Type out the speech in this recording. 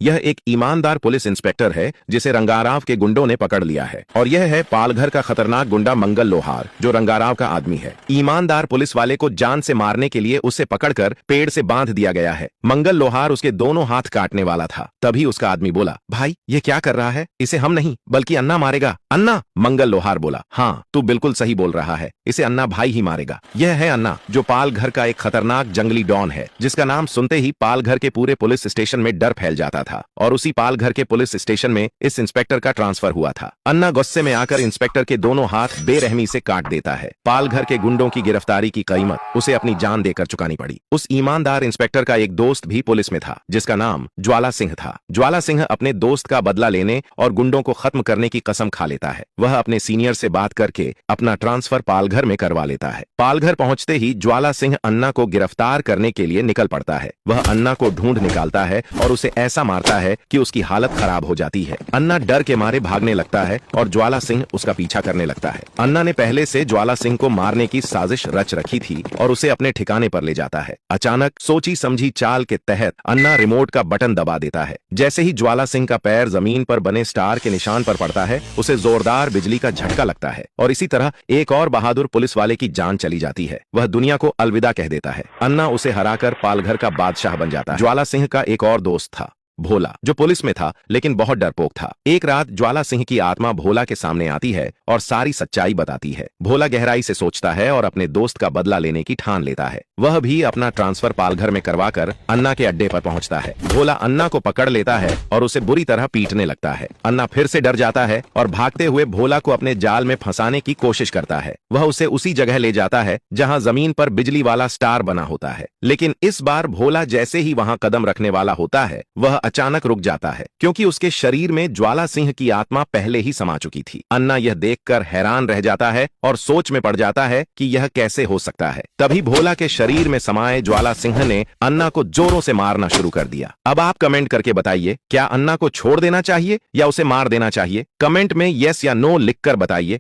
यह एक ईमानदार पुलिस इंस्पेक्टर है जिसे रंगाराव के गुंडों ने पकड़ लिया है। और यह है पालघर का खतरनाक गुंडा मंगल लोहार, जो रंगाराव का आदमी है। ईमानदार पुलिस वाले को जान से मारने के लिए उसे पकड़कर पेड़ से बांध दिया गया है। मंगल लोहार उसके दोनों हाथ काटने वाला था। तभी उसका आदमी बोला, भाई ये क्या कर रहा है? इसे हम नहीं बल्कि अन्ना मारेगा। अन्ना? मंगल लोहार बोला, हाँ तू बिल्कुल सही बोल रहा है, इसे अन्ना भाई ही मारेगा। यह है अन्ना, जो पालघर का एक खतरनाक जंगली डॉन है, जिसका नाम सुनते ही पालघर के पूरे पुलिस स्टेशन में डर फैल जाता था। और उसी पालघर के पुलिस स्टेशन में इस इंस्पेक्टर का ट्रांसफर हुआ था। अन्ना गुस्से में आकर इंस्पेक्टर के दोनों हाथ बेरहमी से काट देता है। पालघर के गुंडों की गिरफ्तारी की कीमत उसे अपनी जान देकर चुकानी पड़ी। उस ईमानदार इंस्पेक्टर का एक दोस्त भी पुलिस में था, जिसका नाम ज्वाला सिंह था। ज्वाला सिंह अपने दोस्त का बदला लेने और गुंडों को खत्म करने की कसम खा लेता है। वह अपने सीनियर से बात करके अपना ट्रांसफर पालघर में करवा लेता है। पालघर पहुंचते ही ज्वाला सिंह अन्ना को गिरफ्तार करने के लिए निकल पड़ता है। वह अन्ना को ढूंढ निकालता है और उसे ऐसा मारता है कि उसकी हालत खराब हो जाती है। अन्ना डर के मारे भागने लगता है और ज्वाला सिंह उसका पीछा करने लगता है। अन्ना ने पहले से ज्वाला सिंह को मारने की साजिश रच रखी थी और उसे अपने ठिकाने पर ले जाता है। अचानक सोची समझी चाल के तहत अन्ना रिमोट का बटन दबा देता है। जैसे ही ज्वाला सिंह का पैर जमीन पर बने स्टार के निशान पर पड़ता है, उसे जोरदार बिजली का झटका लगता है और इसी तरह एक और बहादुर पुलिस वाले की जान चली जाती है। वह दुनिया को अलविदा कह देता है। अन्ना उसे हराकर पालघर का बादशाह बन जाता है। ज्वाला सिंह का एक और दोस्त था, भोला, जो पुलिस में था लेकिन बहुत डरपोक था। एक रात ज्वाला सिंह की आत्मा भोला के सामने आती है और सारी सच्चाई बताती है। भोला गहराई से सोचता है और अपने दोस्त का बदला लेने की ठान लेता है। वह भी अपना ट्रांसफर पालघर में करवाकर अन्ना के अड्डे पर पहुंचता है। भोला अन्ना को पकड़ लेता है और उसे बुरी तरह पीटने लगता है। अन्ना फिर से डर जाता है और भागते हुए भोला को अपने जाल में फंसाने की कोशिश करता है। वह उसे उसी जगह ले जाता है जहां जमीन पर बिजली वाला स्टार बना होता है। लेकिन इस बार भोला जैसे ही वहां कदम रखने वाला होता है, वह अचानक रुक जाता है, क्योंकि उसके शरीर में ज्वाला सिंह की आत्मा पहले ही समा चुकी थी। अन्ना यह देखकर हैरान रह जाता है और सोच में पड़ जाता है कि यह कैसे हो सकता है। तभी भोला के शरीर में समाये ज्वाला सिंह ने अन्ना को जोरों से मारना शुरू कर दिया। अब आप कमेंट करके बताइए, क्या अन्ना को छोड़ देना चाहिए या उसे मार देना चाहिए? कमेंट में यस या नो लिखकर बताइए।